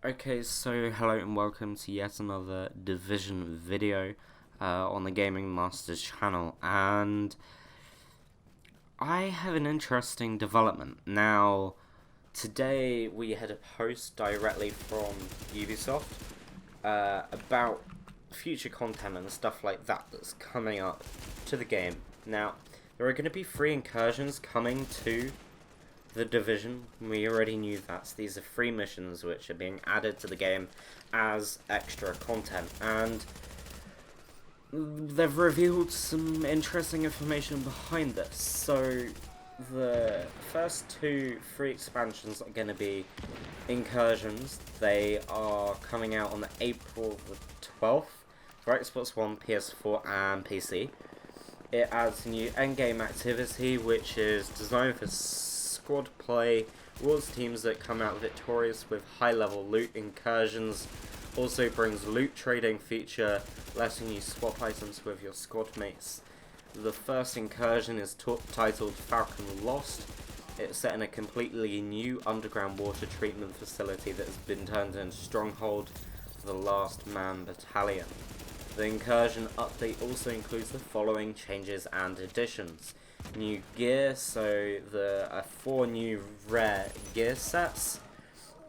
Okay, so hello and welcome to yet another Division video on the Gaming Masters channel, and I have an interesting development. Now, today we had a post directly from Ubisoft about future content and stuff like that that's coming up to the game. Now, there are going to be 3 incursions coming to the Division. We already knew that. So these are 3 missions which are being added to the game as extra content, and they've revealed some interesting information behind this. So the first 2 free expansions are going to be incursions. They are coming out on April the 12th for Xbox One, PS4 and PC. It adds new endgame activity which is designed for squad play, rewards teams that come out victorious with high-level loot incursions. Also brings loot trading feature, letting you swap items with your squad mates. The first incursion is titled Falcon Lost. It's set in a completely new underground water treatment facility that has been turned into a stronghold for the Last Man Battalion. The incursion update also includes the following changes and additions. New gear, so there are 4 new rare gear sets,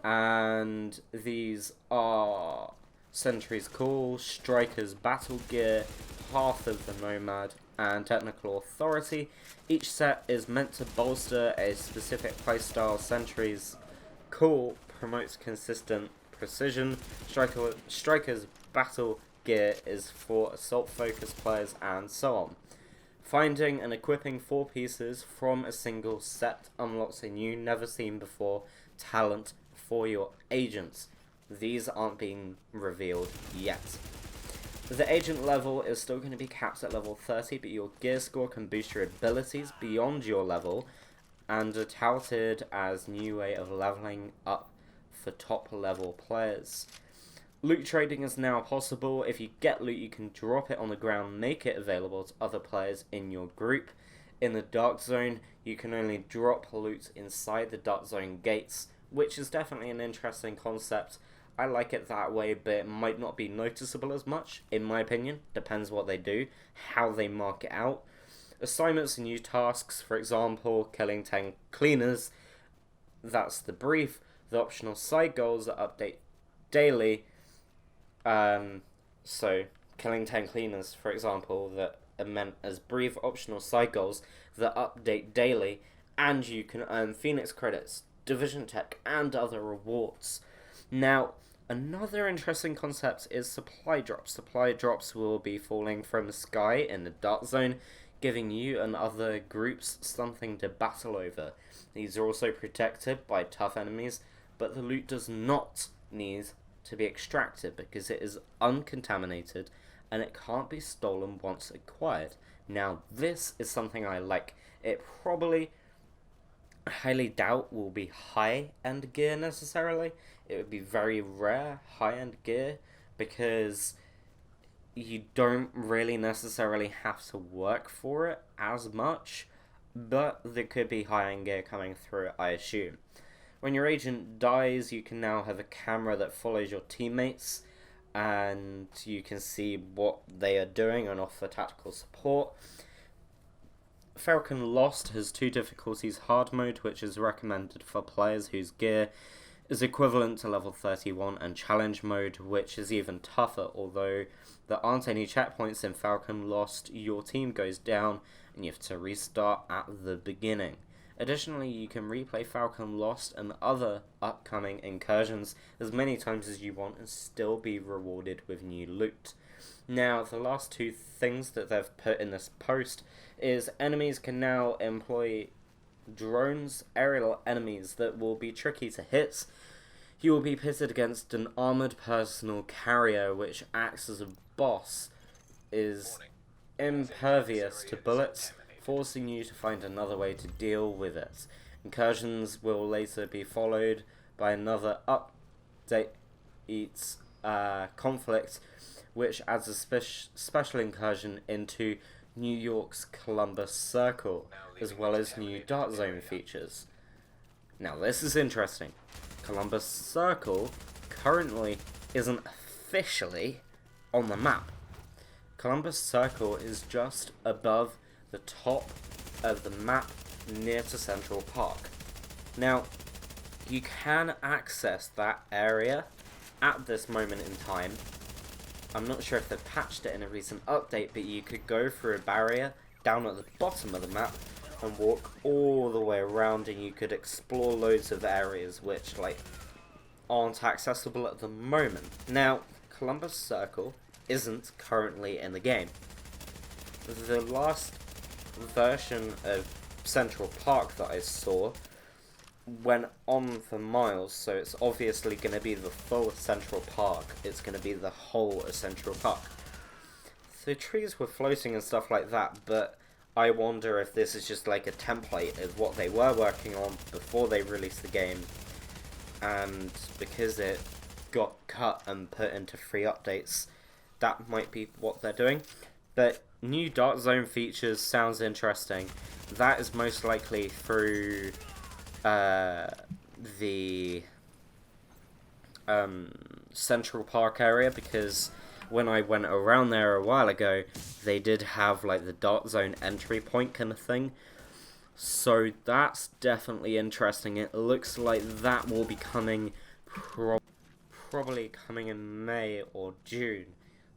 and these are Sentry's Call, Striker's Battle Gear, Path of the Nomad, and Technical Authority. Each set is meant to bolster a specific playstyle. Sentry's Call promotes consistent precision, Striker's Battle Gear is for assault-focused players, and so on. Finding and equipping 4 pieces from a single set unlocks a new, never-seen-before talent for your agents. These aren't being revealed yet. The agent level is still going to be capped at level 30, but your gear score can boost your abilities beyond your level, and are touted as new way of leveling up for top-level players. Loot trading is now possible. If you get loot, you can drop it on the ground, make it available to other players in your group. In the Dark Zone, you can only drop loot inside the Dark Zone gates, which is definitely an interesting concept. I like it that way, but it might not be noticeable as much, in my opinion. Depends what they do, how they mark it out. Assignments and new tasks, for example, killing 10 cleaners. That's the brief. The optional side goals that update daily. So killing 10 cleaners, for example, that are meant as brief optional side goals that update daily, and you can earn Phoenix credits, Division Tech, and other rewards. Now, another interesting concept is supply drops. Supply drops will be falling from the sky in the Dark Zone, giving you and other groups something to battle over. These are also protected by tough enemies, but the loot does not need to be extracted because it is uncontaminated and it can't be stolen once acquired. Now, this is something I like. It probably, I highly doubt, will be high-end gear necessarily. It would be very rare high-end gear because you don't really necessarily have to work for it as much, but there could be high-end gear coming through it, I assume. When your agent dies, you can now have a camera that follows your teammates, and you can see what they are doing and offer tactical support. Falcon Lost has 2 difficulties: hard mode, which is recommended for players whose gear is equivalent to level 31, and challenge mode, which is even tougher. Although there aren't any checkpoints in Falcon Lost, your team goes down and you have to restart at the beginning. Additionally, you can replay Falcon Lost and other upcoming incursions as many times as you want and still be rewarded with new loot. Now, the last 2 things that they've put in this post is enemies can now employ drones, aerial enemies that will be tricky to hit. You will be pitted against an armoured personal carrier which acts as a boss, is impervious to bullets, forcing you to find another way to deal with it. Incursions will later be followed by another update, conflict, which adds a special incursion into New York's Columbus Circle, as well as new Dark Zone features. Now this is interesting. Columbus Circle currently isn't officially on the map. Columbus Circle is just above the top of the map near to Central Park. Now, you can access that area at this moment in time. I'm not sure if they've patched it in a recent update, but you could go through a barrier down at the bottom of the map and walk all the way around, and you could explore loads of areas which aren't accessible at the moment. Now, Columbus Circle isn't currently in the game. The last version of Central Park that I saw went on for miles, so it's obviously going to be the full Central Park. It's going to be the whole of Central Park. The trees were floating and stuff like that, but I wonder if this is just like a template of what they were working on before they released the game, and because it got cut and put into free updates, that might be what they're doing. But new dark zone features sounds interesting. That is most likely through the Central Park area, because when I went around there a while ago, they did have like the dark zone entry point kind of thing. So that's definitely interesting. It looks like that will be coming probably coming in May or June.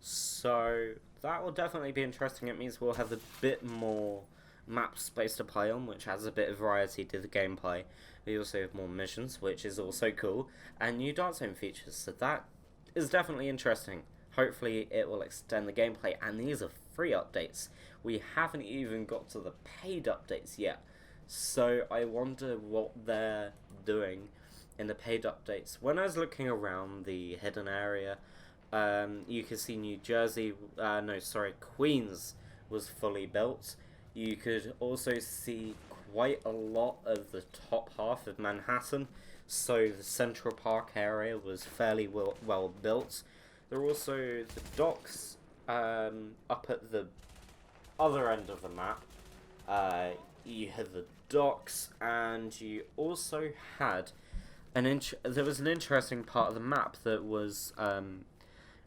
So that will definitely be interesting. It means we'll have a bit more map space to play on, which adds a bit of variety to the gameplay. We also have more missions, which is also cool, and new dark zone features, so that is definitely interesting. Hopefully it will extend the gameplay, and these are free updates. We haven't even got to the paid updates yet, so I wonder what they're doing in the paid updates. When I was looking around the hidden area, you could see Queens was fully built. You could also see quite a lot of the top half of Manhattan, so the Central Park area was fairly well built. There are also the docks up at the other end of the map. You had the docks, and you also had there was an interesting part of the map that was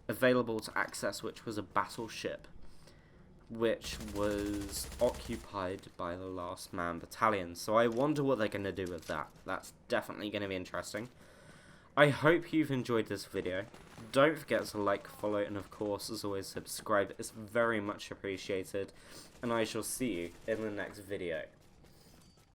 available to access, which was a battleship, which was occupied by the Last Man Battalion. So I wonder what they're going to do with that. That's definitely going to be interesting. I hope you've enjoyed this video. Don't forget to like, follow, and of course, as always, subscribe. It's very much appreciated. And I shall see you in the next video.